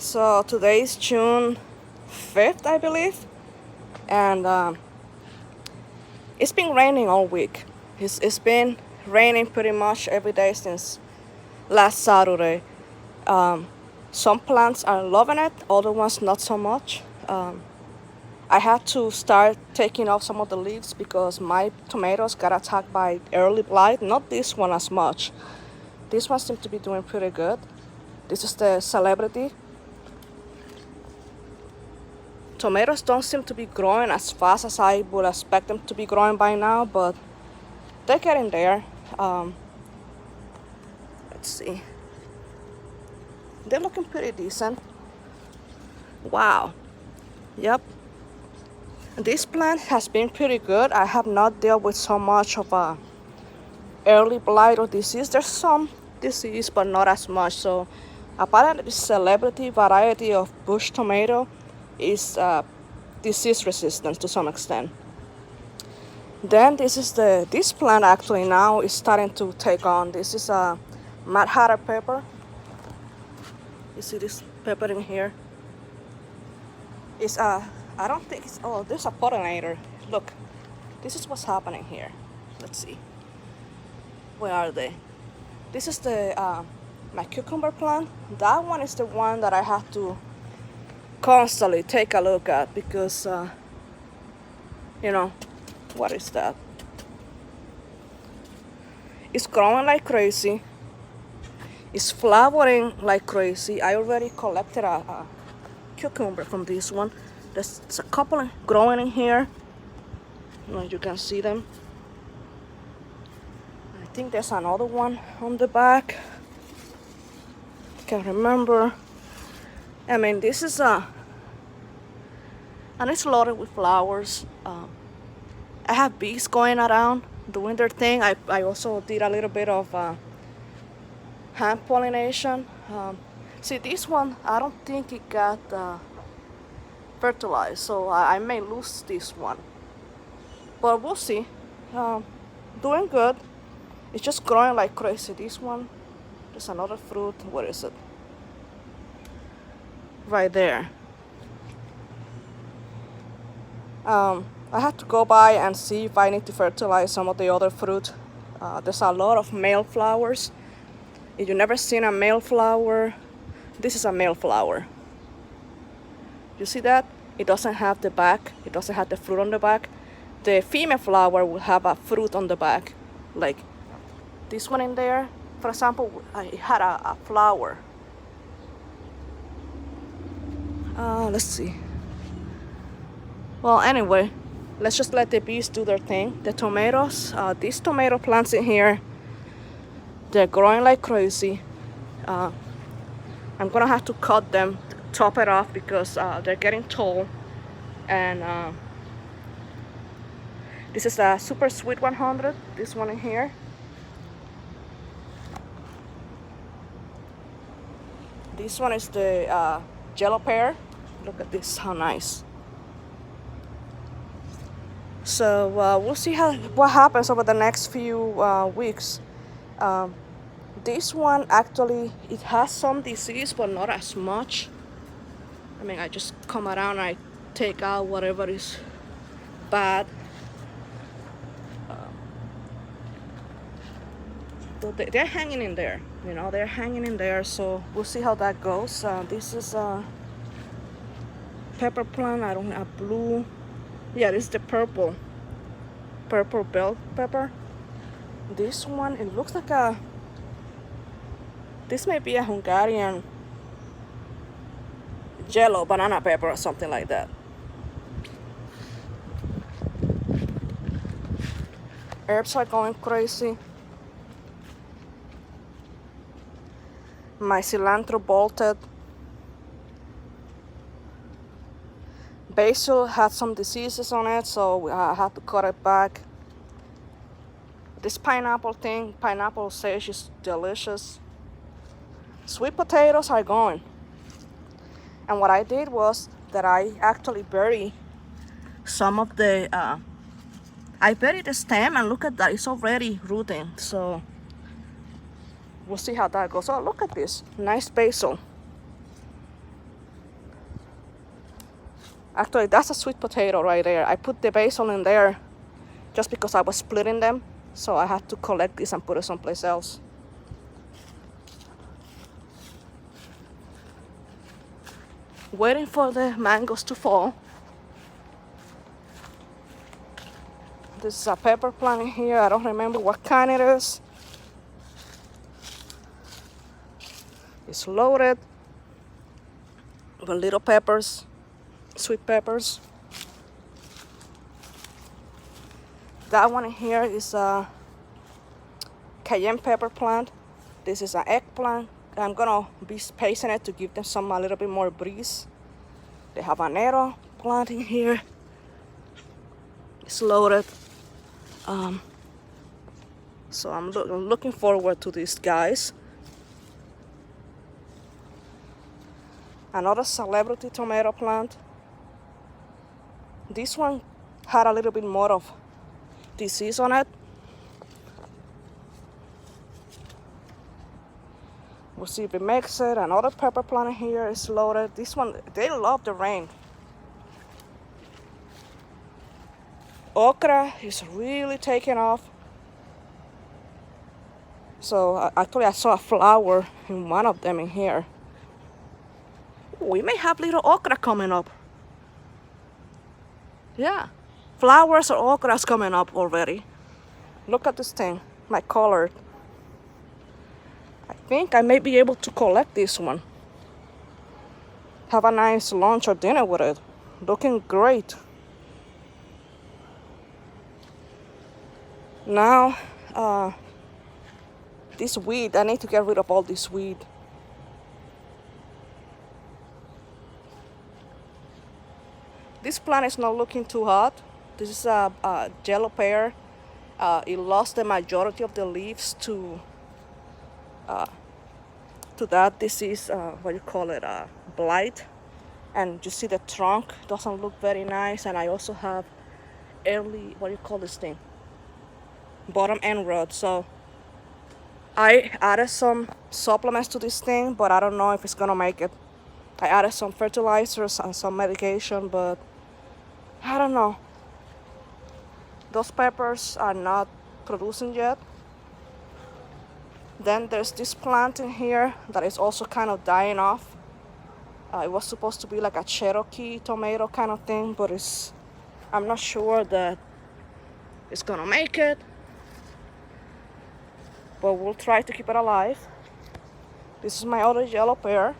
So today is June 5th, I believe, and it's been raining all week. It's been raining pretty much every day since last Saturday. Some plants are loving it, other ones not so much. I had to start taking off some of the leaves because my tomatoes got attacked by early blight. Not this one as much. This one seems to be doing pretty good. This is the Celebrity. Tomatoes don't seem to be growing as fast as I would expect them to be growing by now, but they're getting there. Let's see. They're looking pretty decent. Wow. Yep. This plant has been pretty good. I have not dealt with so much of a early blight or disease. There's some disease, but not as much. So apparently the Celebrity variety of bush tomato is disease resistant to some extent. Then this plant actually now is starting to take on. This is a Mad Hatter pepper. You see this pepper in here? It's I don't think it's, oh, there's a pollinator. Look, this is what's happening here. Let's see. Where are they? This is my cucumber plant. That one is the one that I have to constantly take a look at because, what is that? It's growing like crazy. It's flowering like crazy. I already collected a cucumber from this one. There's a couple growing in here. You can see them. I think there's another one on the back. Can't remember. I mean, this is and it's loaded with flowers. I have bees going around doing their thing. I also did a little bit of hand pollination. See, this one, I don't think it got fertilized, so I may lose this one. But we'll see. Doing good. It's just growing like crazy. This one, there's another fruit. What is it? Right there. I have to go by and see if I need to fertilize some of the other fruit. There's a lot of male flowers. If you've never seen a male flower, this is a male flower. You see that? It doesn't have the back. It doesn't have the fruit on the back. The female flower will have a fruit on the back. Like this one in there, for example, it had a flower. Let's see. Well, anyway, let's just let the bees do their thing. The tomatoes, these tomato plants in here, they're growing like crazy. I'm gonna have to cut them, top it off because they're getting tall. And this is a Super Sweet 100, this one in here. This one is the yellow pear. Look at this, how nice. So we'll see what happens over the next few weeks. This one actually, it has some disease, but not as much. I mean, I just come around and I take out whatever is bad. They're hanging in there, they're hanging in there. So we'll see how that goes. This is a pepper plant. I don't have blue. Yeah, this is the purple bell pepper. This one, it looks like this may be a Hungarian yellow banana pepper or something like that. Herbs are going crazy. My cilantro bolted. Basil had some diseases on it, so I had to cut it back. This pineapple sage is delicious. Sweet potatoes are going. And what I did was that I actually buried some of the, I buried the stem, and look at that, it's already rooting. So we'll see how that goes. Oh, look at this, nice basil. Actually, that's a sweet potato right there. I put the basil in there just because I was splitting them. So I had to collect this and put it someplace else. Waiting for the mangoes to fall. This is a pepper plant in here. I don't remember what kind it is. It's loaded with little peppers, sweet peppers. That one in here is a cayenne pepper plant. This is an eggplant. I'm gonna be spacing it to give them a little bit more breeze. They have an arrow plant in here. It's loaded. So I'm looking forward to these guys. Another celebrity tomato plant. This one had a little bit more of disease on it. We'll see if it makes it. Another pepper plant here is loaded. This one, they love the rain. Okra is really taking off. So actually I saw a flower in one of them in here. We may have little okra coming up. Yeah, flowers or okras coming up already. Look at this thing, my color. I think I may be able to collect this one. Have a nice lunch or dinner with it. Looking great. Now, this weed, I need to get rid of all this weed. This plant is not looking too hot. This is a yellow pear. It lost the majority of the leaves to that disease, what you call it, blight. And you see the trunk doesn't look very nice. And I also have early, what do you call this thing? Bottom end rot. So I added some supplements to this thing, but I don't know if it's gonna make it. I added some fertilizers and some medication, but I don't know. Those peppers are not producing yet. Then there's this plant in here that is also kind of dying off. It was supposed to be like a Cherokee tomato kind of thing, but I'm not sure that it's gonna make it. But we'll try to keep it alive. This is my other yellow pear.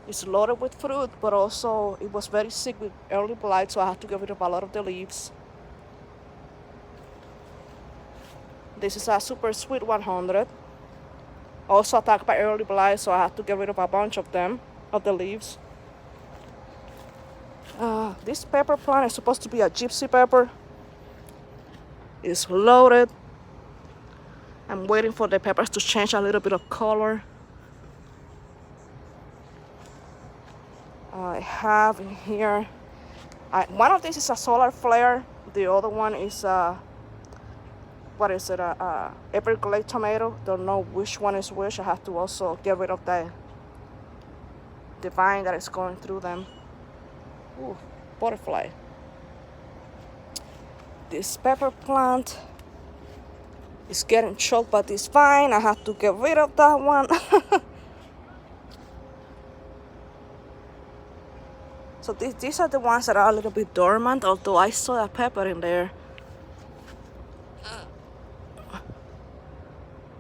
It's loaded with fruit, but also it was very sick with early blight, so I had to get rid of a lot of the leaves. This is a super sweet 100. Also attacked by early blight, so I had to get rid of a bunch of them, of the leaves. This pepper plant is supposed to be a gypsy pepper. It's loaded. I'm waiting for the peppers to change a little bit of color. I have in here, one of these is a solar flare. The other one is what is it, Everglade tomato. Don't know which one is which. I have to also get rid of the vine that is going through them. Ooh, butterfly. This pepper plant is getting choked by this vine. I have to get rid of that one. So these are the ones that are a little bit dormant, although I saw a pepper in there.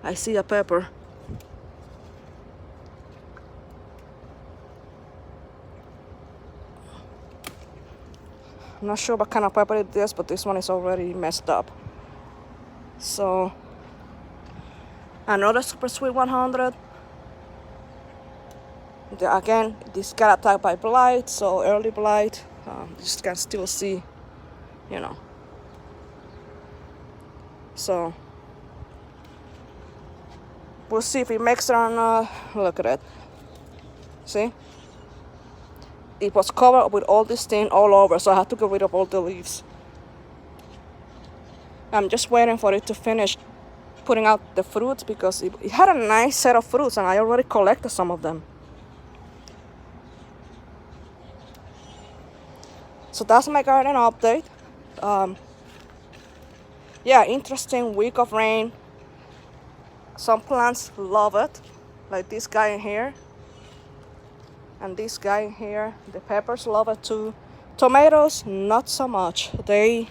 I see a pepper. I'm not sure what kind of pepper it is, but this one is already messed up. So, another super sweet 100. Again, this got attacked by blight, so early blight. You just can still see, you know. So, we'll see if it makes it or not. Look at it. See? It was covered with all this thing all over, so I had to get rid of all the leaves. I'm just waiting for it to finish putting out the fruits because it had a nice set of fruits and I already collected some of them. So that's my garden update. Yeah, interesting week of rain. Some plants love it, like this guy in here and this guy in here. The peppers love it too. Tomatoes, not so much. They,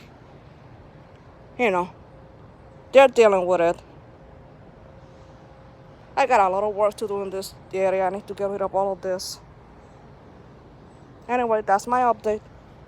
you know, they're dealing with it. I got a lot of work to do in this area. I need to get rid of all of this. Anyway, that's my update.